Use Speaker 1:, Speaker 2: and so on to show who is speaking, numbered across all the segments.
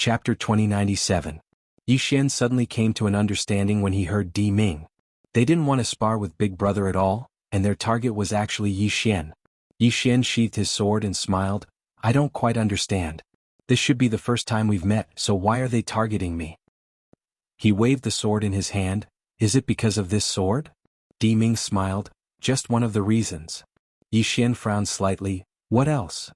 Speaker 1: Chapter 2097. Yi Xian suddenly came to an understanding when he heard Di Ming. They didn't want to spar with Big Brother at all, and their target was actually Yi Xian. Yi Xian sheathed his sword and smiled. I don't quite understand. This should be the first time we've met, so why are they targeting me? He waved the sword in his hand. Is it because of this sword? Di Ming smiled. Just one of the reasons. Yi Xian frowned slightly. What else?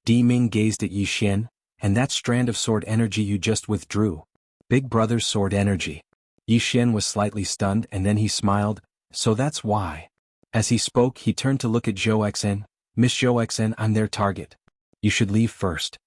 Speaker 1: Di Ming gazed at Yi Xian. And that strand of sword energy you just withdrew. Big Brother's sword energy. Yi Xian was slightly stunned and then he smiled. So that's why. As he spoke he turned to look at Zhou Xen. Miss Zhou Xen, I'm their target. You should leave first.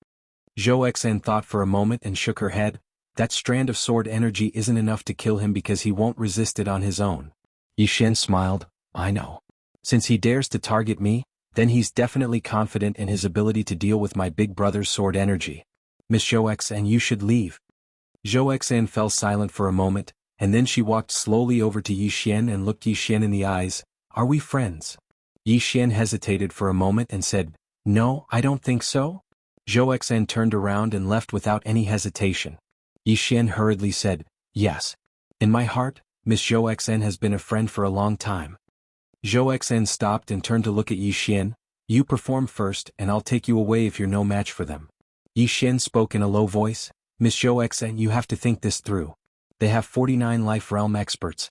Speaker 1: Zhou Xen thought for a moment and shook her head. That strand of sword energy isn't enough to kill him because he won't resist it on his own. Yi Xian smiled. I know. Since he dares to target me, then he's definitely confident in his ability to deal with my Big Brother's sword energy. Miss Zhou Xen, you should leave. Zhou Xen fell silent for a moment, and then she walked slowly over to Yi Xian and looked Yi Xian in the eyes. Are we friends? Yi Xian hesitated for a moment and said, No, I don't think so. Zhou Xen turned around and left without any hesitation. Yi Xian hurriedly said, Yes. In my heart, Miss Zhou Xen has been a friend for a long time. Zhou Xen stopped and turned to look at Yi Xian. You perform first and I'll take you away if you're no match for them. Yi Xian spoke in a low voice. Miss Zhou Xen, you have to think this through. They have 49 life realm experts.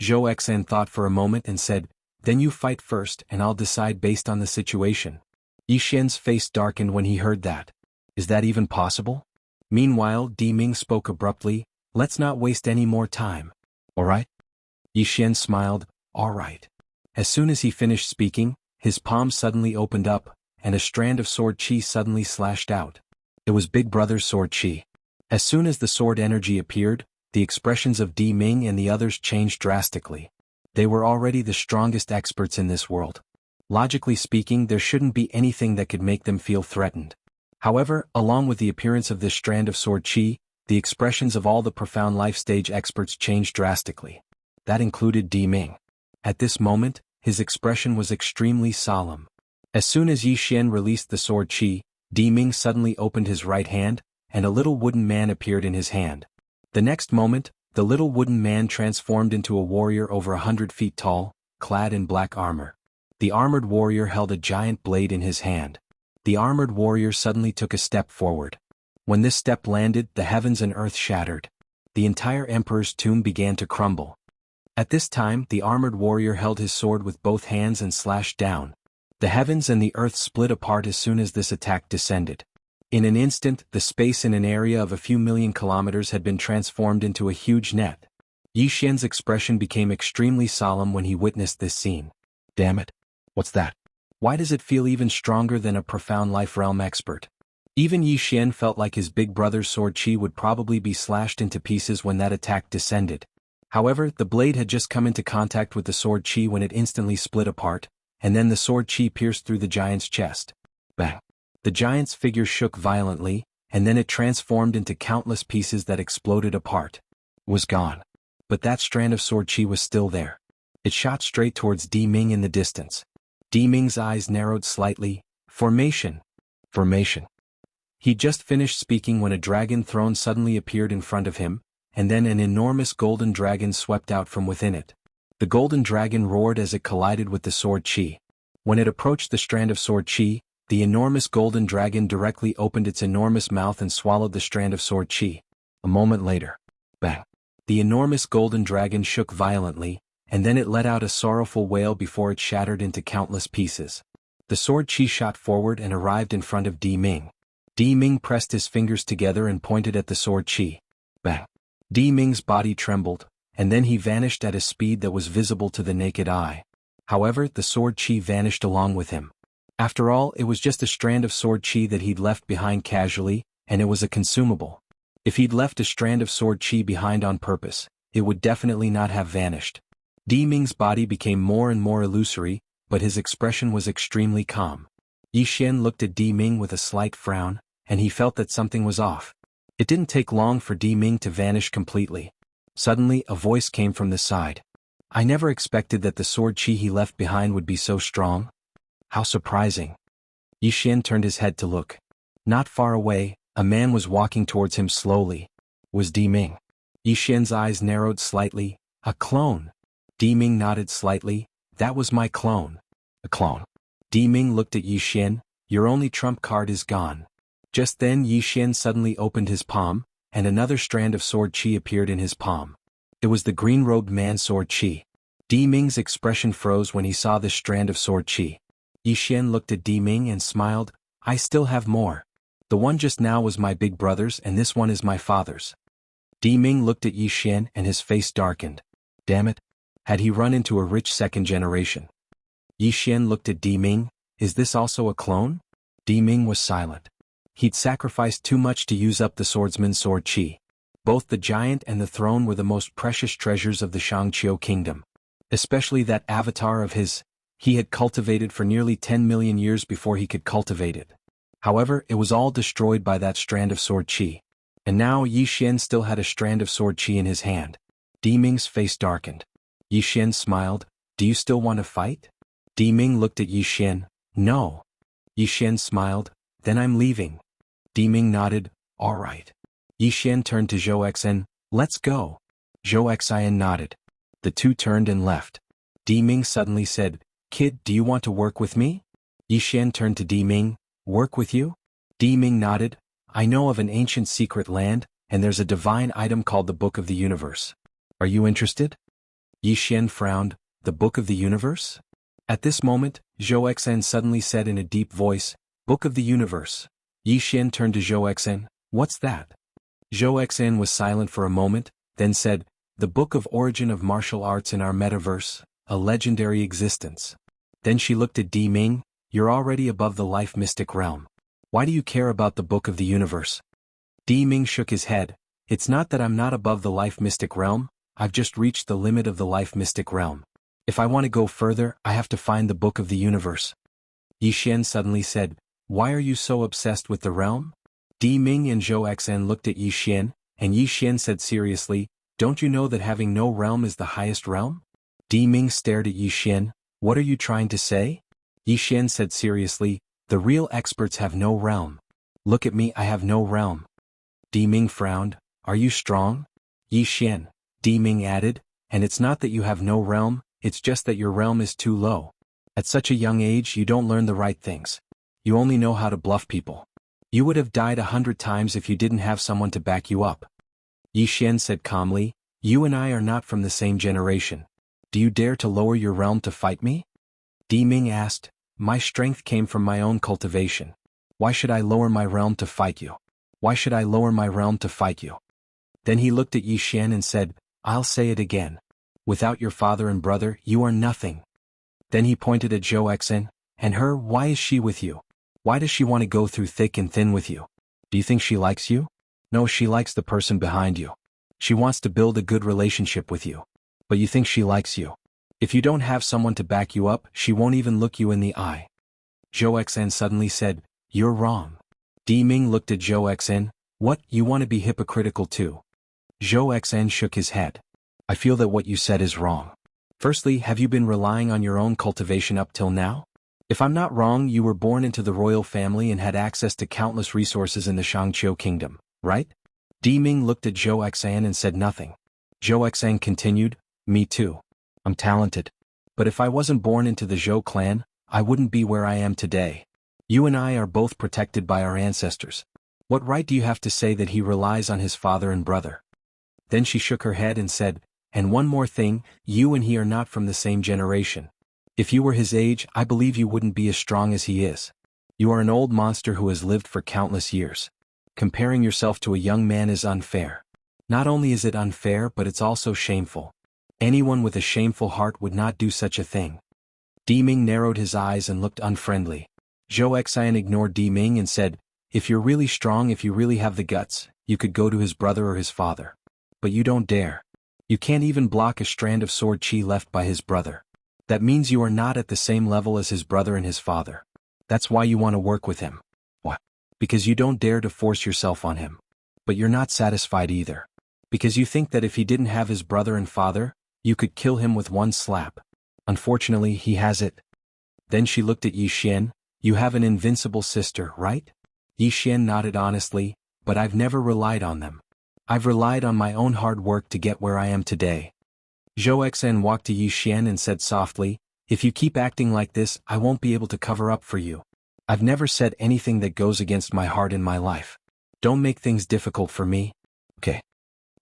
Speaker 1: Zhou Xen thought for a moment and said, Then you fight first and I'll decide based on the situation. Yi Xian's face darkened when he heard that. Is that even possible? Meanwhile Di Ming spoke abruptly. Let's not waste any more time. Alright? Yi Xian smiled. Alright. As soon as he finished speaking, his palm suddenly opened up, and a strand of sword chi suddenly slashed out. It was Big Brother's sword chi. As soon as the sword energy appeared, the expressions of Di Ming and the others changed drastically. They were already the strongest experts in this world. Logically speaking, there shouldn't be anything that could make them feel threatened. However, along with the appearance of this strand of sword chi, the expressions of all the profound life stage experts changed drastically. That included Di Ming. At this moment, his expression was extremely solemn. As soon as Yi Xian released the sword chi, Di Ming suddenly opened his right hand, and a little wooden man appeared in his hand. The next moment, the little wooden man transformed into a warrior over 100 feet tall, clad in black armor. The armored warrior held a giant blade in his hand. The armored warrior suddenly took a step forward. When this step landed, the heavens and earth shattered. The entire emperor's tomb began to crumble. At this time, the armored warrior held his sword with both hands and slashed down. The heavens and the earth split apart as soon as this attack descended. In an instant, the space in an area of a few million kilometers had been transformed into a huge net. Yi Xian's expression became extremely solemn when he witnessed this scene. Damn it. What's that? Why does it feel even stronger than a profound life realm expert? Even Yi Xian felt like his Big Brother's sword chi would probably be slashed into pieces when that attack descended. However, the blade had just come into contact with the sword chi when it instantly split apart, and then the sword chi pierced through the giant's chest. Bang! The giant's figure shook violently, and then it transformed into countless pieces that exploded apart. It was gone. But that strand of sword chi was still there. It shot straight towards Di Ming in the distance. Di Ming's eyes narrowed slightly. Formation. Formation. He just finished speaking when a dragon throne suddenly appeared in front of him, and then an enormous golden dragon swept out from within it. The golden dragon roared as it collided with the sword chi. When it approached the strand of sword chi, the enormous golden dragon directly opened its enormous mouth and swallowed the strand of sword chi. A moment later, bang! The enormous golden dragon shook violently, and then it let out a sorrowful wail before it shattered into countless pieces. The sword chi shot forward and arrived in front of Di Ming. Di Ming pressed his fingers together and pointed at the sword chi. Bang! Di Ming's body trembled, and then he vanished at a speed that was visible to the naked eye. However, the sword chi vanished along with him. After all, it was just a strand of sword chi that he'd left behind casually, and it was a consumable. If he'd left a strand of sword chi behind on purpose, it would definitely not have vanished. Di Ming's body became more and more illusory, but his expression was extremely calm. Yi Xian looked at Di Ming with a slight frown, and he felt that something was off. It didn't take long for Di Ming to vanish completely. Suddenly, a voice came from the side. I never expected that the sword chi he left behind would be so strong. How surprising. Yi Xian turned his head to look. Not far away, A man was walking towards him slowly. Was Di Ming. Yi Xian's eyes narrowed slightly. A clone. Di Ming nodded slightly. That was my clone. A clone. Di Ming looked at Yi Xian. Your only trump card is gone. Just then Yi Xian suddenly opened his palm, and another strand of sword qi appeared in his palm. It was the green-robed man's sword qi. Di Ming's expression froze when he saw this strand of sword qi. Yi Xian looked at Di Ming and smiled. I still have more. The one just now was my big brother's and this one is my father's. Di Ming looked at Yi Xian and his face darkened. Damn it. Had he run into a rich second generation? Yi Xian looked at Di Ming. Is this also a clone? Di Ming was silent. He'd sacrificed too much to use up the swordsman's sword qi. Both the giant and the throne were the most precious treasures of the Shangqiu kingdom. Especially that avatar of his, he had cultivated for nearly 10 million years before he could cultivate it. However, it was all destroyed by that strand of sword qi. And now Yi Xian still had a strand of sword qi in his hand. Di Ming's face darkened. Yi Xian smiled. Do you still want to fight? Di Ming looked at Yi Xian. No. Yi Xian smiled. Then I'm leaving. Di Ming nodded. All right. Yi Xian turned to Zhou Xen. Let's go. Zhou Xen nodded. The two turned and left. Di Ming suddenly said, Kid, do you want to work with me? Yi Xian turned to Di Ming. Work with you? Di Ming nodded. I know of an ancient secret land, and there's a divine item called the Book of the Universe. Are you interested? Yi Xian frowned. The Book of the Universe? At this moment, Zhou Xen suddenly said in a deep voice, Book of the Universe. Yi Xian turned to Zhou Xen. What's that? Zhou Xen was silent for a moment, then said, The Book of Origin of Martial Arts in Our Metaverse, a legendary existence. Then she looked at Di Ming. You're already above the life mystic realm. Why do you care about the Book of the Universe? Di Ming shook his head. It's not that I'm not above the life mystic realm, I've just reached the limit of the life mystic realm. If I want to go further, I have to find the Book of the Universe. Yi Xian suddenly said, Why are you so obsessed with the realm? Di Ming and Zhou Xen looked at Yi Xian, and Yi Xian said seriously, Don't you know that having no realm is the highest realm? Di Ming stared at Yi Xian. What are you trying to say? Yi Xian said seriously, The real experts have no realm. Look at me, I have no realm. Di Ming frowned. Are you strong? Yi Xian. Di Ming added, And it's not that you have no realm, it's just that your realm is too low. At such a young age you don't learn the right things. You only know how to bluff people. You would have died 100 times if you didn't have someone to back you up. Yi Xian said calmly, You and I are not from the same generation. Do you dare to lower your realm to fight me? Di Ming asked, My strength came from my own cultivation. Why should I lower my realm to fight you? Why should I lower my realm to fight you? Then he looked at Yi Xian and said, I'll say it again. Without your father and brother, you are nothing. Then he pointed at Zhou Xen, and her, why is she with you? Why does she want to go through thick and thin with you? Do you think she likes you? No, she likes the person behind you. She wants to build a good relationship with you. But you think she likes you. If you don't have someone to back you up, she won't even look you in the eye. Zhou Xen suddenly said, You're wrong. Di Ming looked at Zhou Xen. What, you want to be hypocritical too? Zhou Xen shook his head. I feel that what you said is wrong. Firstly, have you been relying on your own cultivation up till now? If I'm not wrong, you were born into the royal family and had access to countless resources in the Shangqiu kingdom, right? Di Ming looked at Zhou Xen and said nothing. Zhou Xen continued, Me too. I'm talented. But if I wasn't born into the Zhou clan, I wouldn't be where I am today. You and I are both protected by our ancestors. What right do you have to say that he relies on his father and brother? Then she shook her head and said, And one more thing, you and he are not from the same generation. If you were his age, I believe you wouldn't be as strong as he is. You are an old monster who has lived for countless years. Comparing yourself to a young man is unfair. Not only is it unfair, but it's also shameful. Anyone with a shameful heart would not do such a thing. Di Ming narrowed his eyes and looked unfriendly. Zhou Xen ignored Di Ming and said, If you're really strong, if you really have the guts, you could go to his brother or his father. But you don't dare. You can't even block a strand of sword qi left by his brother. That means you are not at the same level as his brother and his father. That's why you want to work with him. What? Because you don't dare to force yourself on him. But you're not satisfied either. Because you think that if he didn't have his brother and father, you could kill him with one slap. Unfortunately, he has it. Then she looked at Yi Xian. You have an invincible sister, right? Yi Xian nodded honestly. but I've never relied on them. I've relied on my own hard work to get where I am today. Zhou Xen walked to Yi Xian and said softly, if you keep acting like this, I won't be able to cover up for you. I've never said anything that goes against my heart in my life. Don't make things difficult for me. Okay.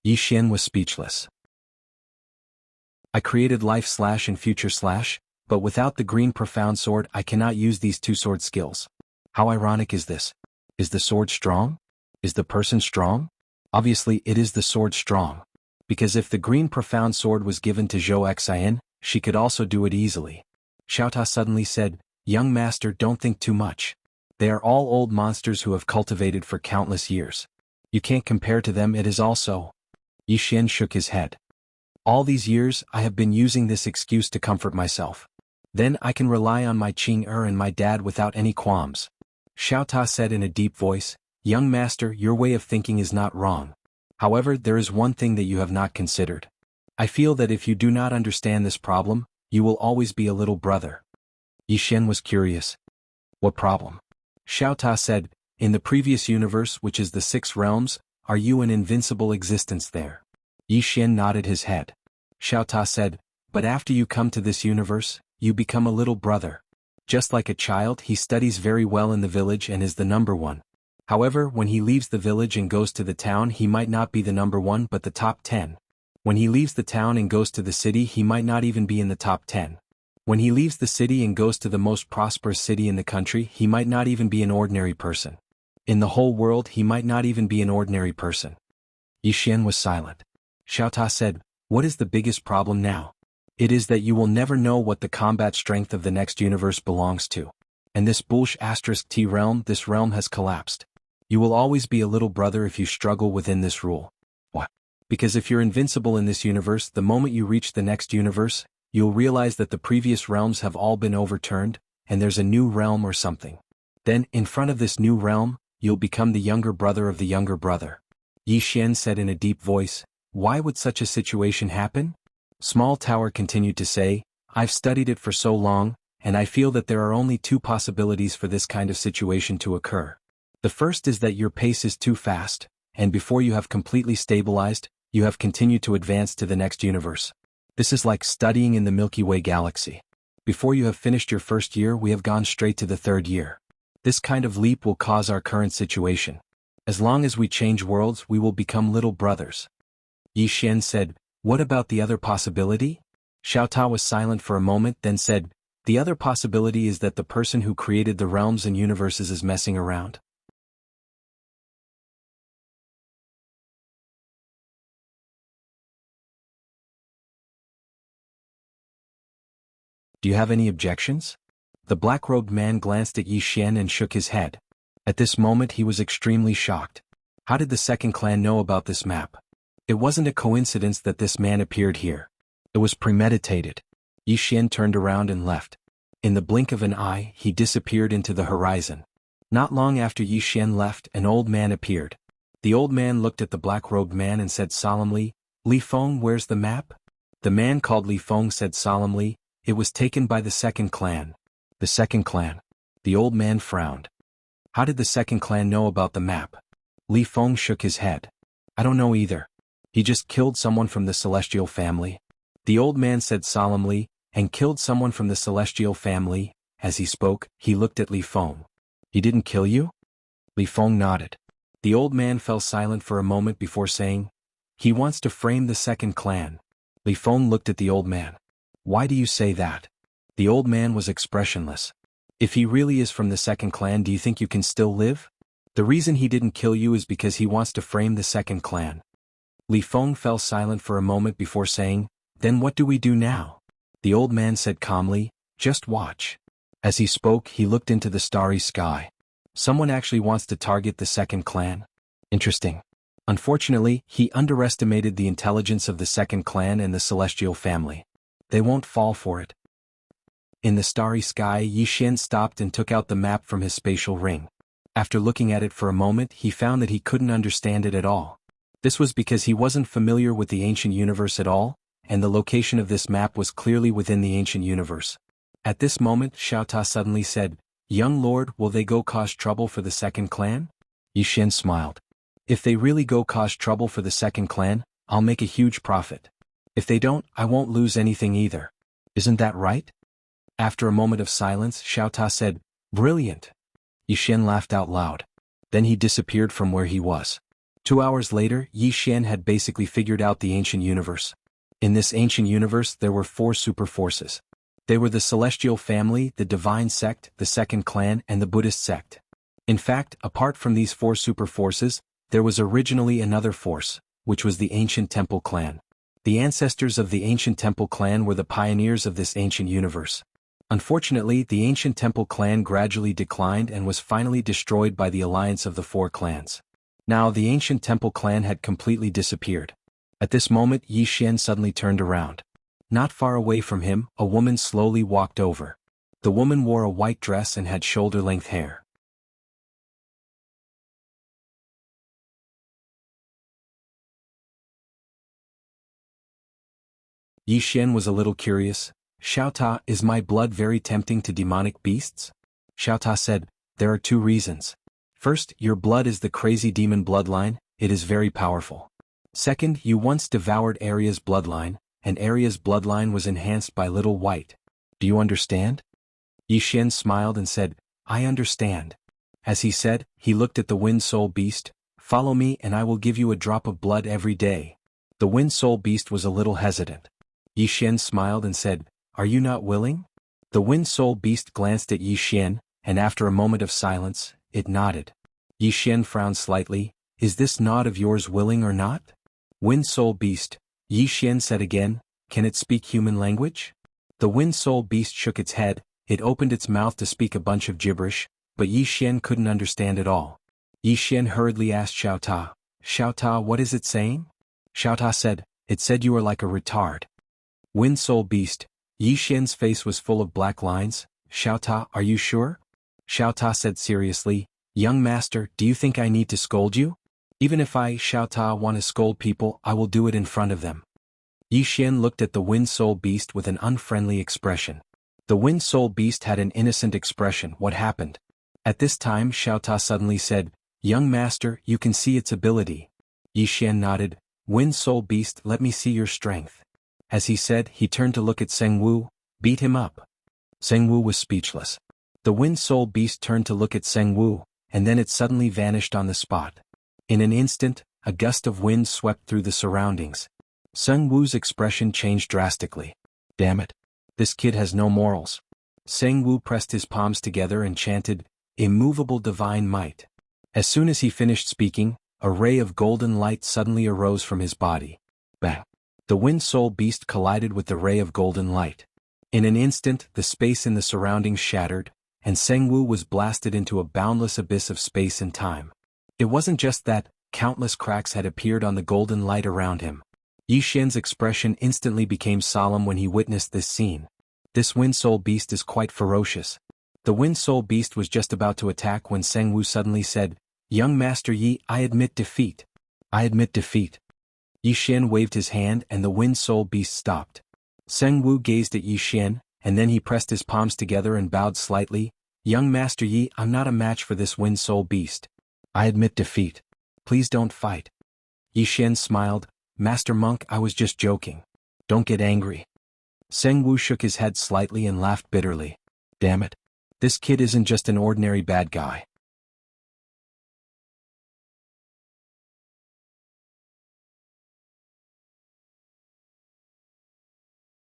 Speaker 1: Yi Xian was speechless. I created life / and future /, but without the green profound sword I cannot use these two sword skills. How ironic is this? Is the sword strong? Is the person strong? Obviously it is the sword strong. Because if the green profound sword was given to Zhou Xian, she could also do it easily. Xiaota suddenly said, young master, don't think too much. They are all old monsters who have cultivated for countless years. You can't compare to them. It is also. Yi Xian shook his head. All these years I have been using this excuse to comfort myself. Then I can rely on my Qing and my dad without any qualms. Xiaota said in a deep voice, young master, your way of thinking is not wrong. However, there is one thing that you have not considered. I feel that if you do not understand this problem, you will always be a little brother. Yi Xian was curious. What problem? Xiaota said, in the previous universe, which is the 6 realms, are you an invincible existence there? Yi Xian nodded his head. Xiaota said, but after you come to this universe, you become a little brother. Just like a child, he studies very well in the village and is the number 1. However, when he leaves the village and goes to the town, he might not be the number 1 but the top 10. When he leaves the town and goes to the city, he might not even be in the top 10. When he leaves the city and goes to the most prosperous city in the country, he might not even be an ordinary person. In the whole world, he might not even be an ordinary person. Yi Xian was silent. Xiaota said, what is the biggest problem now? It is that you will never know what the combat strength of the next universe belongs to. And this *T realm, this realm has collapsed. You will always be a little brother if you struggle within this rule. What? Because if you're invincible in this universe, the moment you reach the next universe, you'll realize that the previous realms have all been overturned, and there's a new realm or something. Then, in front of this new realm, you'll become the younger brother of the younger brother. Yi Xian said in a deep voice, why would such a situation happen? Small Tower continued to say, I've studied it for so long, and I feel that there are only 2 possibilities for this kind of situation to occur. The first is that your pace is too fast, and before you have completely stabilized, you have continued to advance to the next universe. This is like studying in the Milky Way galaxy. Before you have finished your first year, we have gone straight to the 3rd year. This kind of leap will cause our current situation. As long as we change worlds, we will become little brothers. Yi Xian said, what about the other possibility? Xiaota was silent for a moment, then said, the other possibility is that the person who created the realms and universes is messing around. Do you have any objections? The black-robed man glanced at Yi Xian and shook his head. At this moment he was extremely shocked. How did the second clan know about this map? It wasn't a coincidence that this man appeared here. It was premeditated. Yi Xian turned around and left. In the blink of an eye, he disappeared into the horizon. Not long after Yi Xian left, an old man appeared. The old man looked at the black-robed man and said solemnly, Li Feng, where's the map? The man called Li Feng said solemnly, it was taken by the second clan. The second clan. The old man frowned. How did the second clan know about the map? Li Feng shook his head. I don't know either. He just killed someone from the celestial family. The old man said solemnly, and killed someone from the celestial family. As he spoke, he looked at Li Feng. He didn't kill you? Li Feng nodded. The old man fell silent for a moment before saying, he wants to frame the second clan. Li Feng looked at the old man. Why do you say that? The old man was expressionless. If he really is from the second clan, do you think you can still live? The reason he didn't kill you is because he wants to frame the second clan. Li Feng fell silent for a moment before saying, then what do we do now? The old man said calmly, just watch. As he spoke, he looked into the starry sky. Someone actually wants to target the second clan? Interesting. Unfortunately, he underestimated the intelligence of the second clan and the celestial family. They won't fall for it. In the starry sky, Yi Xian stopped and took out the map from his spatial ring. After looking at it for a moment, he found that he couldn't understand it at all. This was because he wasn't familiar with the ancient universe at all, and the location of this map was clearly within the ancient universe. At this moment, Xiaota suddenly said, young lord, will they go cause trouble for the second clan? Yi Xian smiled. If they really go cause trouble for the second clan, I'll make a huge profit. If they don't, I won't lose anything either. Isn't that right? After a moment of silence, Xiao Ta said, "Brilliant." Yi Xian laughed out loud. Then he disappeared from where he was. 2 hours later, Yi Xian had basically figured out the ancient universe. In this ancient universe there were 4 super forces. They were the Celestial Family, the Divine Sect, the Second Clan, and the Buddhist Sect. In fact, apart from these 4 super forces, there was originally another force, which was the Ancient Temple Clan. The ancestors of the Ancient Temple Clan were the pioneers of this ancient universe. Unfortunately, the Ancient Temple Clan gradually declined and was finally destroyed by the alliance of the 4 clans. Now the Ancient Temple Clan had completely disappeared. At this moment Yi Xian suddenly turned around. Not far away from him, a woman slowly walked over. The woman wore a white dress and had shoulder-length hair. Yi Xian was a little curious. "Xiao Ta, is my blood very tempting to demonic beasts?" Xiao Ta said, "There are 2 reasons. First, your blood is the crazy demon bloodline, it is very powerful. Second, you once devoured Arya's bloodline, and Arya's bloodline was enhanced by Little White. Do you understand?" Yi Xian smiled and said, "I understand." As he said, he looked at the Wind Soul Beast. "Follow me and I will give you a drop of blood every day." The Wind Soul Beast was a little hesitant. Yi Xian smiled and said, "Are you not willing?" The Wind Soul Beast glanced at Yi Xian, and after a moment of silence, it nodded. Yi Xian frowned slightly. "Is this nod of yours willing or not?" "Wind Soul Beast," Yi Xian said again, "can it speak human language?" The Wind Soul Beast shook its head. It opened its mouth to speak a bunch of gibberish, but Yi Xian couldn't understand it all. Yi Xian hurriedly asked Xiao Ta, "Xiao Ta, what is it saying?" Xiao Ta said, "It said you are like a retard." Wind Soul Beast, Yi Xian's face was full of black lines. "Xiao Ta, are you sure?" Xiao Ta said seriously, "Young master, do you think I need to scold you? Even if I, Xiao Ta, want to scold people, I will do it in front of them." Yi Xian looked at the Wind Soul Beast with an unfriendly expression. The Wind Soul Beast had an innocent expression. What happened? At this time Xiao Ta suddenly said, "Young master, you can see its ability." Yi Xian nodded. "Wind Soul Beast, let me see your strength." As he said, he turned to look at Seng Wu. "Beat him up." Seng Wu was speechless. The Wind Soul Beast turned to look at Seng Wu, and then it suddenly vanished on the spot. In an instant, a gust of wind swept through the surroundings. Seng Wu's expression changed drastically. "Damn it. This kid has no morals." Seng Wu pressed his palms together and chanted, "Immovable divine might." As soon as he finished speaking, a ray of golden light suddenly arose from his body. Bang! The Wind Soul Beast collided with the ray of golden light. In an instant, the space in the surroundings shattered, and Seng Wu was blasted into a boundless abyss of space and time. It wasn't just that, countless cracks had appeared on the golden light around him. Yi Xian's expression instantly became solemn when he witnessed this scene. This Wind Soul Beast is quite ferocious. The Wind Soul Beast was just about to attack when Seng Wu suddenly said, "Young Master Yi, I admit defeat. I admit defeat." Yi Xian waved his hand and the Wind Soul Beast stopped. Seng Wu gazed at Yi Xian, and then he pressed his palms together and bowed slightly. "Young Master Yi, I'm not a match for this Wind Soul Beast. I admit defeat. Please don't fight." Yi Xian smiled. "Master Monk, I was just joking. Don't get angry." Seng Wu shook his head slightly and laughed bitterly. "Damn it. This kid isn't just an ordinary bad guy.